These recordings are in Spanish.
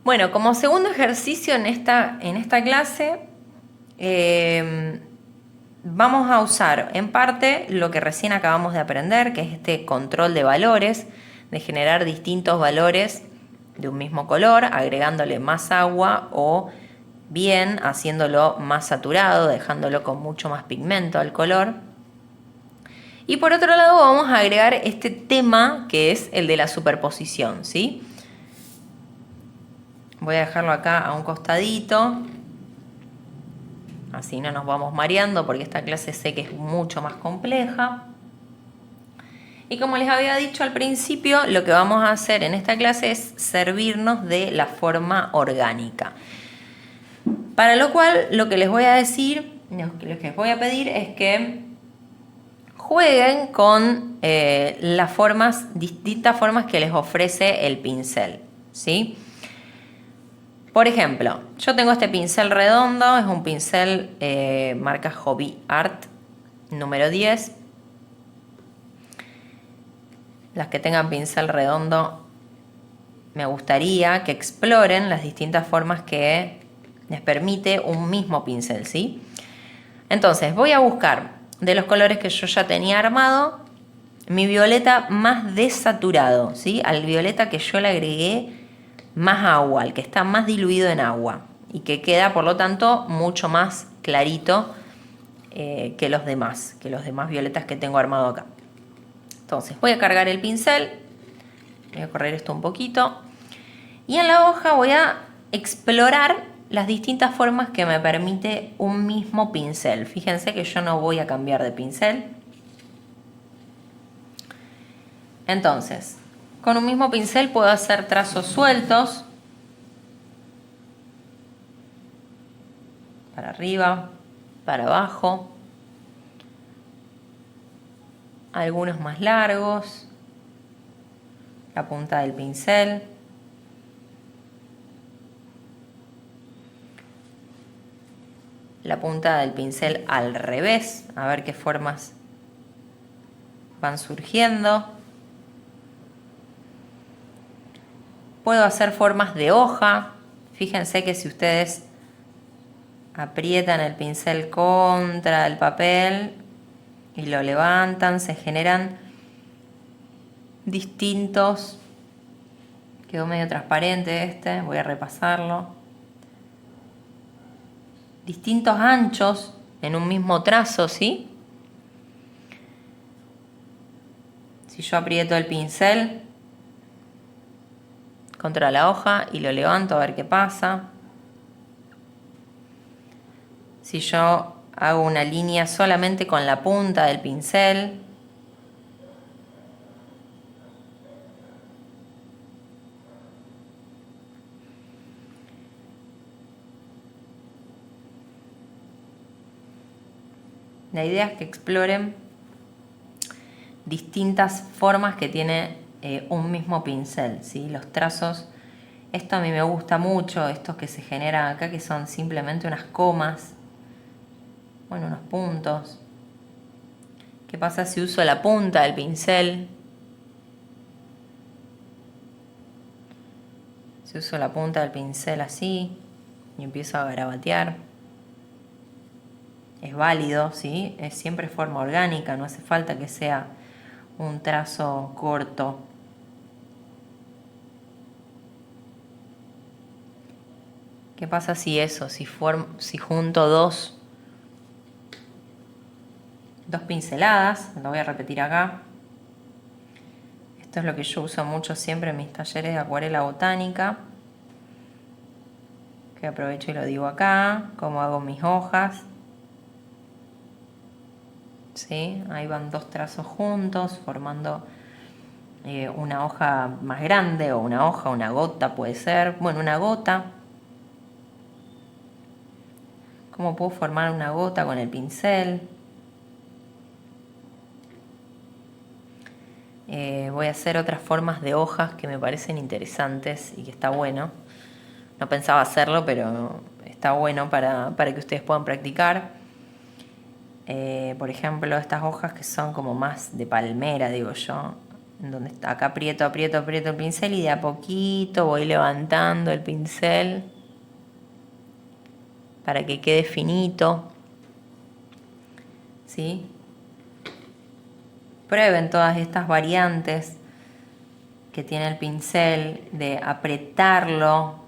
Bueno, como segundo ejercicio en esta clase, vamos a usar en parte lo que recién acabamos de aprender, que es este control de valores, de generar distintos valores de un mismo color, agregándole más agua o bien haciéndolo más saturado, dejándolo con mucho más pigmento al color. Y por otro lado vamos a agregar este tema que es el de la superposición, ¿sí? Voy a dejarlo acá a un costadito. Así no nos vamos mareando porque esta clase sé que es mucho más compleja. Y como les había dicho al principio, lo que vamos a hacer en esta clase es servirnos de la forma orgánica. Para lo cual lo que les voy a decir, lo que les voy a pedir es que jueguen con las distintas formas que les ofrece el pincel, ¿sí? Por ejemplo, yo tengo este pincel redondo, es un pincel marca Hobby Art número 10. Las que tengan pincel redondo, me gustaría que exploren las distintas formas que les permite un mismo pincel, ¿sí? Entonces voy a buscar de los colores que yo ya tenía armado mi violeta más desaturado, ¿sí? Al violeta que yo le agregué más agua, el que está más diluido en agua y que queda por lo tanto mucho más clarito que los demás violetas que tengo armado acá. Entonces voy a cargar el pincel, voy a correr esto un poquito y en la hoja voy a explorar las distintas formas que me permite un mismo pincel. Fíjense que yo no voy a cambiar de pincel. Entonces, con un mismo pincel puedo hacer trazos sueltos. Para arriba, para abajo. Algunos más largos. La punta del pincel. La punta del pincel al revés. A ver qué formas van surgiendo. Puedo hacer formas de hoja. Fíjense que si ustedes aprietan el pincel contra el papel y lo levantan, se generan distintos. Quedó medio transparente este, voy a repasarlo. Distintos anchos en un mismo trazo, ¿sí? Si yo aprieto el pincel contra la hoja y lo levanto a ver qué pasa. Si yo hago una línea solamente con la punta del pincel, la idea es que exploren distintas formas que tiene un mismo pincel, ¿sí? Los trazos, esto a mí me gusta mucho, estos que se generan acá, que son simplemente unas comas, bueno, unos puntos. ¿Qué pasa si uso la punta del pincel? Si uso la punta del pincel así y empiezo a garabatear, es válido, ¿sí? Es siempre forma orgánica, no hace falta que sea un trazo corto. ¿Qué pasa si eso, si junto dos pinceladas? Lo voy a repetir acá. Esto es lo que yo uso mucho siempre en mis talleres de acuarela botánica. Que aprovecho y lo digo acá, cómo hago mis hojas. ¿Sí? Ahí van dos trazos juntos, formando una hoja más grande, o una gota puede ser. Bueno, una gota. ¿Cómo puedo formar una gota con el pincel? Voy a hacer otras formas de hojas que me parecen interesantes y que está bueno. No pensaba hacerlo, pero está bueno para que ustedes puedan practicar. Por ejemplo, estas hojas que son como más de palmera, digo yo. en donde está, acá aprieto, aprieto, aprieto el pincel y de a poquito voy levantando el pincel para que quede finito, ¿sí? Prueben todas estas variantes que tiene el pincel de apretarlo.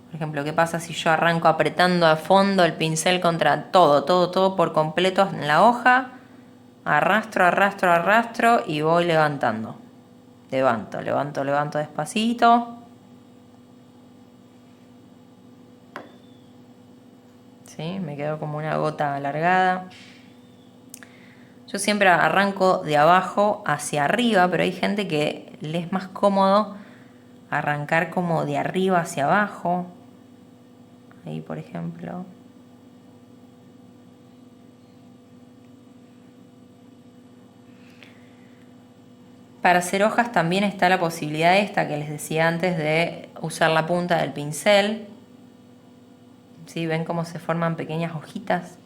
Por ejemplo, ¿qué pasa si yo arranco apretando a fondo el pincel contra todo por completo en la hoja? Arrastro, arrastro, arrastro y voy levantando. Levanto, levanto, levanto despacito. ¿Sí? Me quedo como una gota alargada. Yo siempre arranco de abajo hacia arriba, pero hay gente que le es más cómodo arrancar como de arriba hacia abajo. Ahí, por ejemplo. Para hacer hojas también está la posibilidad esta que les decía antes de usar la punta del pincel. ¿Sí? ¿Ven cómo se forman pequeñas hojitas?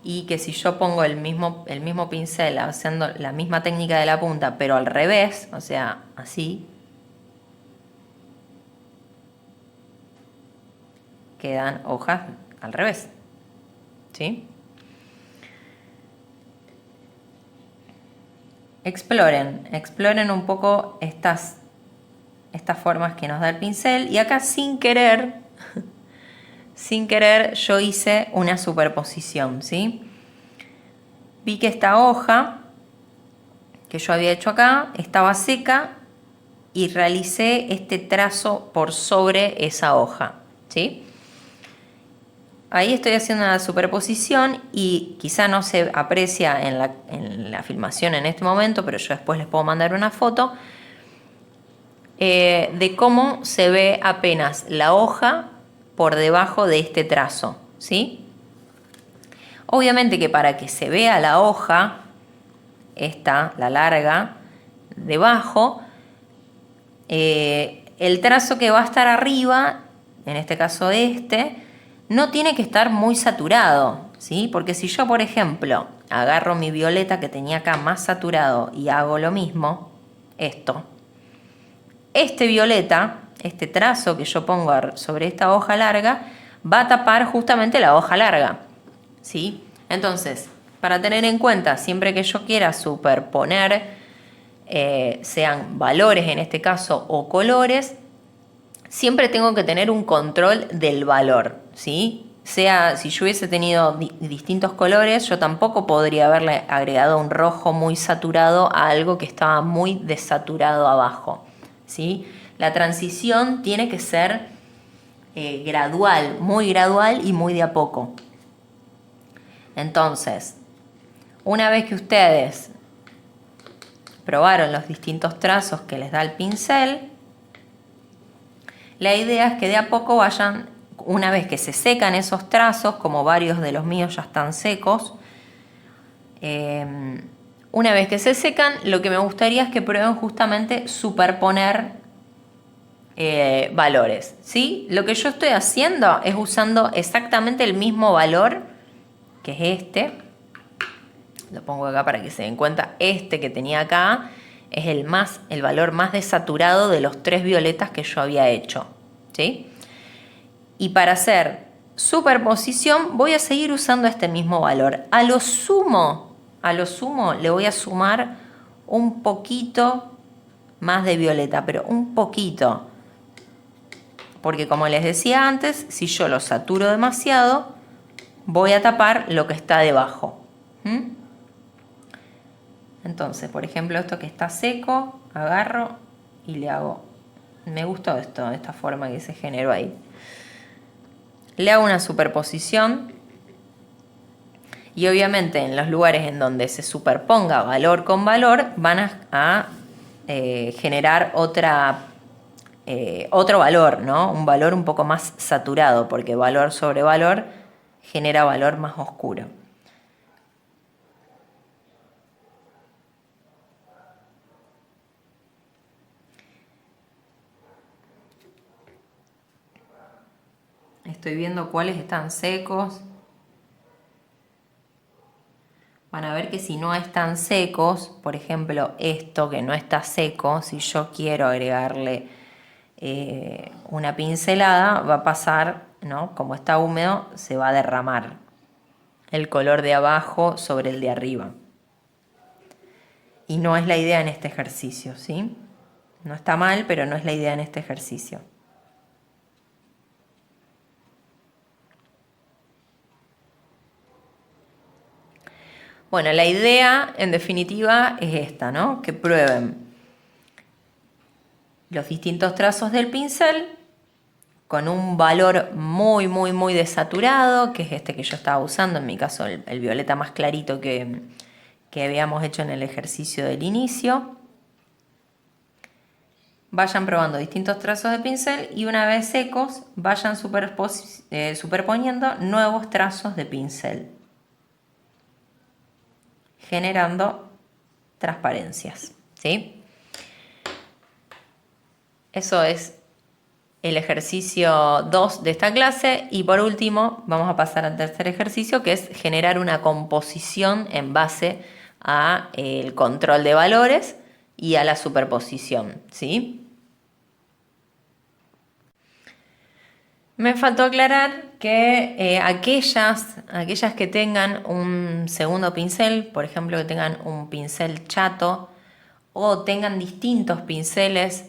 Y que si yo pongo el mismo pincel haciendo la misma técnica de la punta, pero al revés, o sea, así, quedan hojas al revés. ¿Sí? Exploren un poco estas formas que nos da el pincel. Y acá sin querer yo hice una superposición, ¿sí? Vi que esta hoja que yo había hecho acá estaba seca y realicé este trazo por sobre esa hoja, ¿sí? Ahí estoy haciendo una superposición y quizá no se aprecia en la filmación en este momento, pero yo después les puedo mandar una foto de cómo se ve apenas la hoja por debajo de este trazo, ¿sí? Obviamente que para que se vea la hoja, esta, la larga, debajo, el trazo que va a estar arriba, en este caso no tiene que estar muy saturado, ¿sí? Porque si yo, por ejemplo, agarro mi violeta que tenía acá más saturado y hago lo mismo, este violeta, este trazo que yo pongo sobre esta hoja larga, va a tapar justamente la hoja larga, ¿sí? Entonces, para tener en cuenta, siempre que yo quiera superponer, sean valores en este caso o colores, siempre tengo que tener un control del valor, ¿sí? Sea, si yo hubiese tenido distintos colores, yo tampoco podría haberle agregado un rojo muy saturado a algo que estaba muy desaturado abajo, ¿sí? La transición tiene que ser gradual, muy gradual y muy de a poco. Entonces, una vez que ustedes probaron los distintos trazos que les da el pincel, la idea es que de a poco vayan, una vez que se secan esos trazos, como varios de los míos ya están secos, una vez que se secan, lo que me gustaría es que prueben justamente superponer valores, ¿sí? Lo que yo estoy haciendo es usando exactamente el mismo valor, que es este. Lo pongo acá para que se den cuenta. Este que tenía acá es el valor más desaturado de los 3 violetas que yo había hecho, ¿sí? Y para hacer superposición voy a seguir usando este mismo valor. A lo sumo le voy a sumar un poquito más de violeta, pero un poquito. Porque como les decía antes, si yo lo saturo demasiado, voy a tapar lo que está debajo. Entonces, por ejemplo, esto que está seco, agarro y le hago... Me gustó esta forma que se generó ahí. Le hago una superposición y obviamente en los lugares en donde se superponga valor con valor van a generar otro valor, ¿no? Un valor un poco más saturado, porque valor sobre valor genera valor más oscuro. Estoy viendo cuáles están secos. Van a ver que si no están secos, por ejemplo esto que no está seco, si yo quiero agregarle una pincelada, va a pasar, ¿no? Como está húmedo, se va a derramar el color de abajo sobre el de arriba. Y no es la idea en este ejercicio, ¿sí? No está mal, pero no es la idea en este ejercicio. Bueno, la idea en definitiva es esta, ¿no? Que prueben los distintos trazos del pincel con un valor muy desaturado, que es este que yo estaba usando, en mi caso el violeta más clarito que habíamos hecho en el ejercicio del inicio. Vayan probando distintos trazos de pincel y una vez secos vayan superponiendo nuevos trazos de pincel, generando transparencias, ¿sí? Eso es el ejercicio 2 de esta clase y por último vamos a pasar al tercer ejercicio, que es generar una composición en base a el control de valores y a la superposición, ¿sí? Me faltó aclarar que aquellas que tengan un segundo pincel, por ejemplo que tengan un pincel chato o tengan distintos pinceles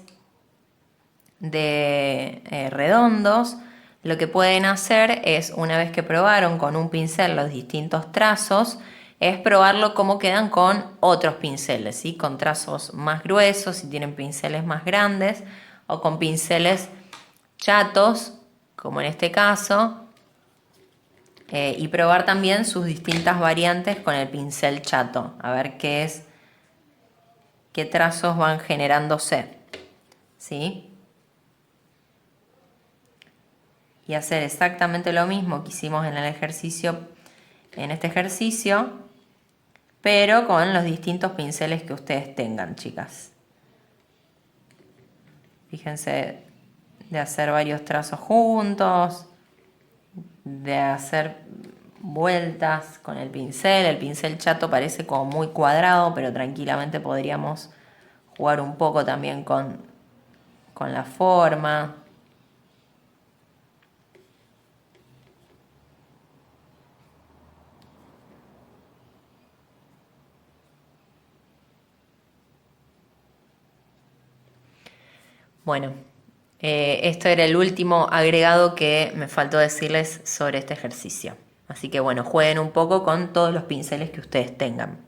de redondos, lo que pueden hacer es, una vez que probaron con un pincel los distintos trazos, es probarlo cómo quedan con otros pinceles, ¿sí? Con trazos más gruesos, si tienen pinceles más grandes, o con pinceles chatos, como en este caso, y probar también sus distintas variantes con el pincel chato, a ver qué trazos van generándose, ¿sí? Y hacer exactamente lo mismo que hicimos en este ejercicio, pero con los distintos pinceles que ustedes tengan, chicas. Fíjense de hacer varios trazos juntos, de hacer vueltas con el pincel chato parece como muy cuadrado, pero tranquilamente podríamos jugar un poco también con la forma. Bueno, esto era el último agregado que me faltó decirles sobre este ejercicio. Así que bueno, jueguen un poco con todos los pinceles que ustedes tengan.